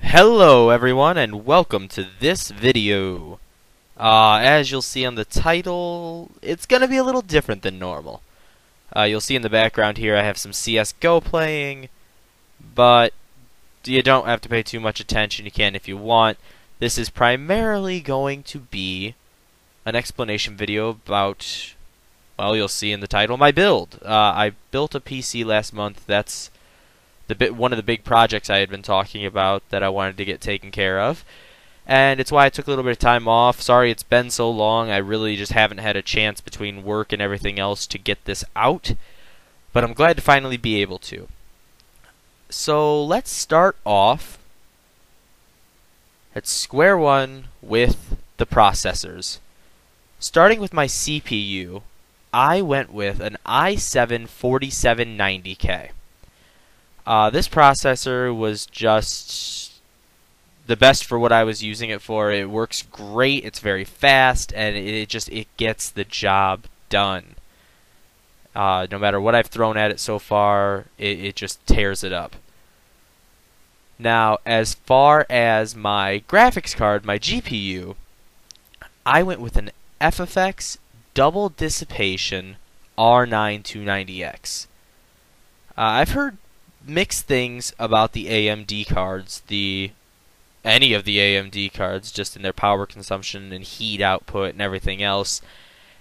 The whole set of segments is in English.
Hello everyone and welcome to this video. As you'll see on the title, it's gonna be a little different than normal. You'll see in the background here I have some CSGO playing, but you don't have to pay too much attention. You can if you want. This is primarily going to be an explanation video about, well, you'll see in the title, my build. I built a PC last month. That's one of the big projects I had been talking about that I wanted to get taken care of. And it's why I took a little bit of time off. Sorry it's been so long. I really just haven't had a chance between work and everything else to get this out. But I'm glad to finally be able to. So let's start off at square one with the processors. Starting with my CPU, I went with an i7-4790K. This processor was just the best for what I was using it for. It works great, it's very fast, and it gets the job done. No matter what I've thrown at it so far, it just tears it up. Now, as far as my graphics card, my GPU, I went with an FFX Double Dissipation R9 290X. I've heard mixed things about the AMD cards, any of the AMD cards, just in their power consumption and heat output and everything else.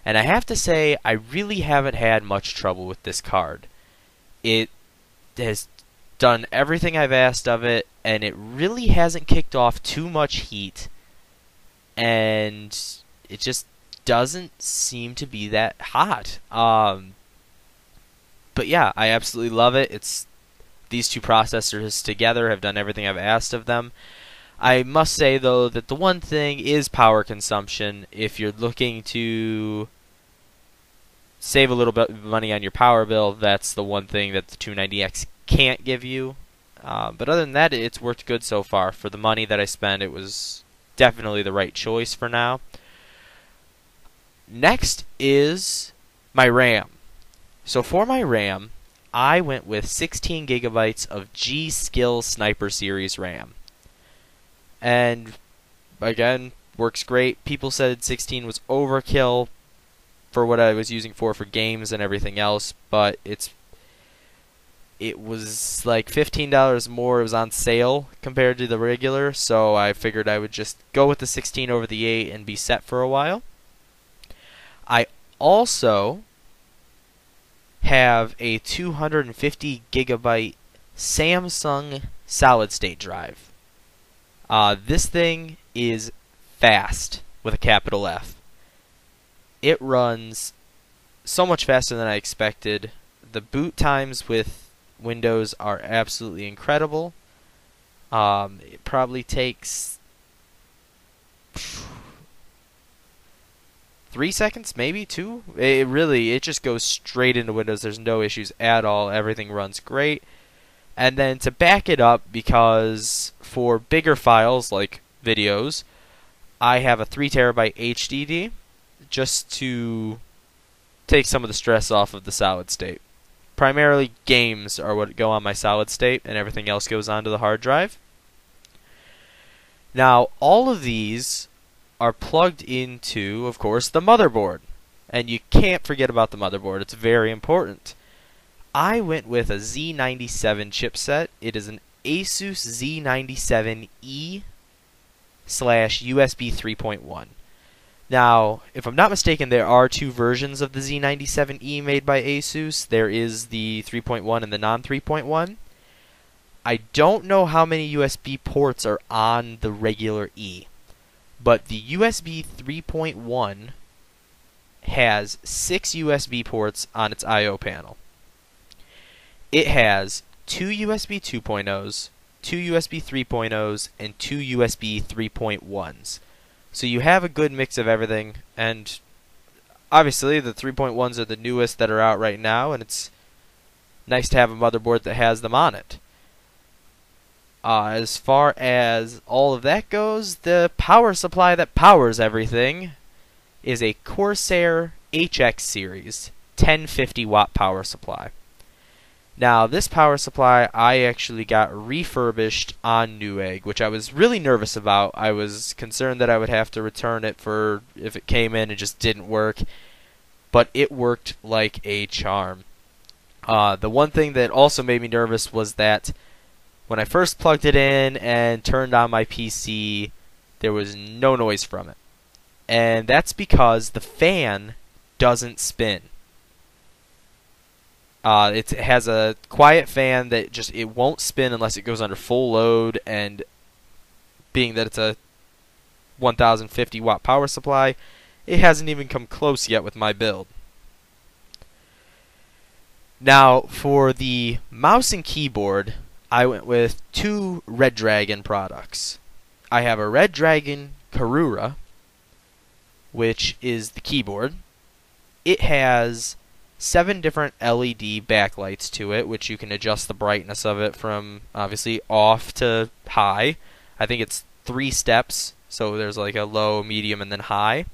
And I have to say, I really haven't had much trouble with this card. It has done everything I've asked of it, and it really hasn't kicked off too much heat, and it just doesn't seem to be that hot. But yeah, I absolutely love it. These two processors together have done everything I've asked of them. I must say, though, that the one thing is power consumption. If you're looking to save a little bit of money on your power bill, that's the one thing that the 290X can't give you. But other than that, it's worked good so far. For the money that I spent, it was definitely the right choice for now. Next is my RAM. So for my RAM, I went with 16 gigabytes of G.Skill Sniper Series RAM. And again, works great. People said 16 was overkill for what I was using for games and everything else, but it was like $15 more. It was on sale compared to the regular, so I figured I would just go with the 16 over the 8 and be set for a while. I also have a 250 gigabyte Samsung solid state drive. This thing is fast with a capital F. It runs so much faster than I expected. The boot times with Windows are absolutely incredible. It probably takes 3 seconds, maybe 2. It just goes straight into Windows. There's no issues at all. Everything runs great. And then to back it up, because for bigger files like videos, I have a 3 terabyte HDD just to take some of the stress off of the solid state. Primarily games are what go on my solid state, and everything else goes onto the hard drive. Now, all of these are plugged into, of course, the motherboard. And you can't forget about the motherboard. It's very important. I went with a Z97 chipset. It is an Asus Z97E/USB 3.1. Now, if I'm not mistaken, there are 2 versions of the Z97E made by Asus. There is the 3.1 and the non-3.1. I don't know how many USB ports are on the regular E, but the USB 3.1 has 6 USB ports on its I/O panel. It has 2 USB 2.0s, 2 USB 3.0s, and 2 USB 3.1s. So you have a good mix of everything, and obviously the 3.1s are the newest that are out right now, and it's nice to have a motherboard that has them on it. As far as all of that goes, the power supply that powers everything is a Corsair HX series 1050 watt power supply. Now, this power supply I actually got refurbished on Newegg, which I was really nervous about. I was concerned that I would have to return it for if it came in and just didn't work, but it worked like a charm. The one thing that also made me nervous was that when I first plugged it in and turned on my PC, there was no noise from it. And that's because the fan doesn't spin. It has a quiet fan that it won't spin unless it goes under full load, and being that it's a 1050 watt power supply, it hasn't even come close yet with my build. Now, for the mouse and keyboard, I went with two Redragon products. I have a Redragon Karura, which is the keyboard. It has 7 different LED backlights to it, which you can adjust the brightness of it from obviously off to high. I think it's 3 steps, so there's like a low, medium, and then high.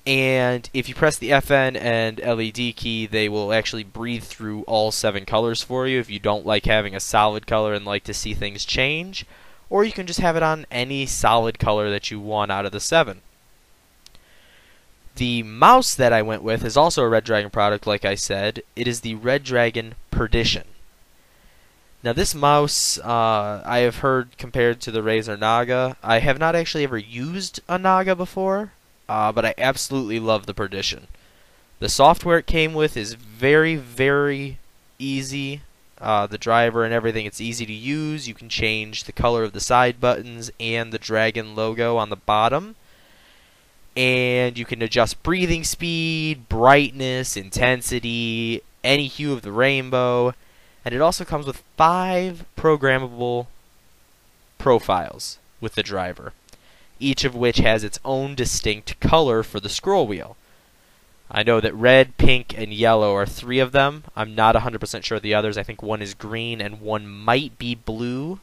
And if you press the FN and LED key, they will actually breathe through all 7 colors for you if you don't like having a solid color and like to see things change. Or you can just have it on any solid color that you want out of the 7. The mouse that I went with is also a Redragon product, like I said. It is the Redragon Perdition. Now, this mouse I have heard compared to the Razer Naga. I have not actually ever used a Naga before, but I absolutely love the Perdition. The software it came with is very, very easy. The driver and everything, it's easy to use. You can change the color of the side buttons and the dragon logo on the bottom. And you can adjust breathing speed, brightness, intensity, any hue of the rainbow. And it also comes with 5 programmable profiles with the driver, each of which has its own distinct color for the scroll wheel. I know that red, pink, and yellow are 3 of them. I'm not 100% sure of the others. I think one is green and one might be blue,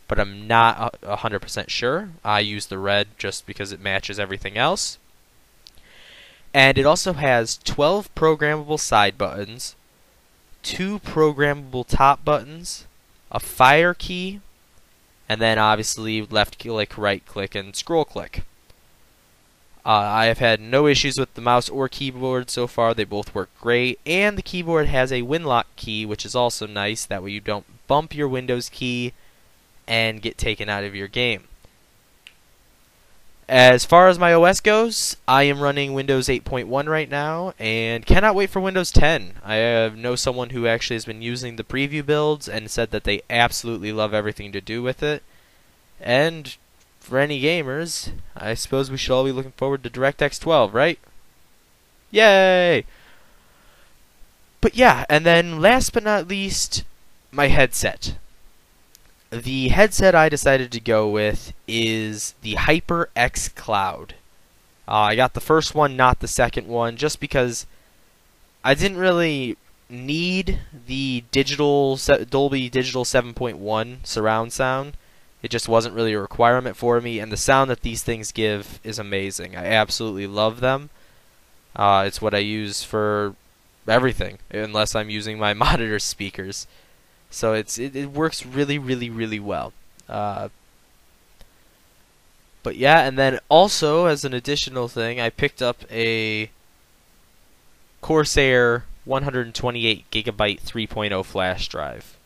but I'm not 100% sure. I use the red just because it matches everything else. And it also has 12 programmable side buttons, 2 programmable top buttons, a fire key, and then obviously left click, right click, and scroll click. I have had no issues with the mouse or keyboard so far. They both work great. And the keyboard has a Winlock key, which is also nice. That way you don't bump your Windows key and get taken out of your game. As far as my OS goes, I am running Windows 8.1 right now and cannot wait for Windows 10. I know someone who actually has been using the preview builds and said that they absolutely love everything to do with it. And for any gamers, I suppose we should all be looking forward to DirectX 12, right? Yay! But yeah, and then last but not least, my headset. The headset I decided to go with is the HyperX Cloud. I got the first one, not the second one, just because I didn't really need the Dolby Digital 7.1 surround sound. It just wasn't really a requirement for me, and the sound that these things give is amazing. I absolutely love them. It's what I use for everything, unless I'm using my monitor speakers. So it works really, really, really well. But yeah, and then also as an additional thing, I picked up a Corsair 128 gigabyte 3.0 flash drive.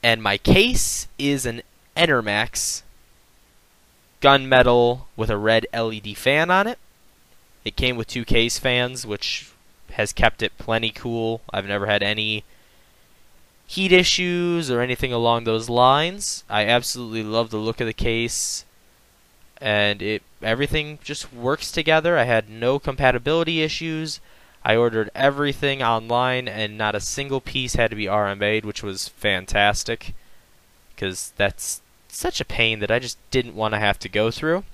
And my case is an Enermax gunmetal with a red LED fan on it. It came with 2 case fans, which has kept it plenty cool. I've never had any heat issues or anything along those lines. I absolutely love the look of the case, and everything just works together. I had no compatibility issues. I ordered everything online, and not a single piece had to be RMA'd, which was fantastic, because that's such a pain that I just didn't want to have to go through.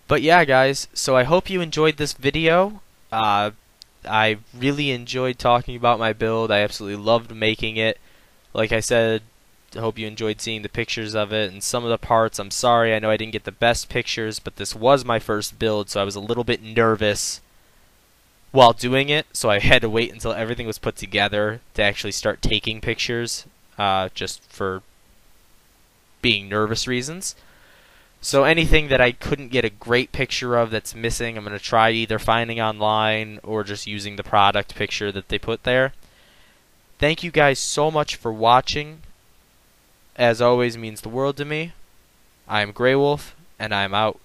But yeah, guys, so I hope you enjoyed this video. I really enjoyed talking about my build. I absolutely loved making it. Like I said, I hope you enjoyed seeing the pictures of it and some of the parts. I'm sorry, I know I didn't get the best pictures, but this was my first build, so I was a little bit nervous. while doing it, so I had to wait until everything was put together to actually start taking pictures, just for being nervous reasons. So anything that I couldn't get a great picture of that's missing, I'm going to try either finding online or just using the product picture that they put there. Thank you guys so much for watching. As always, means the world to me. I'm Grey Wolf, and I'm out.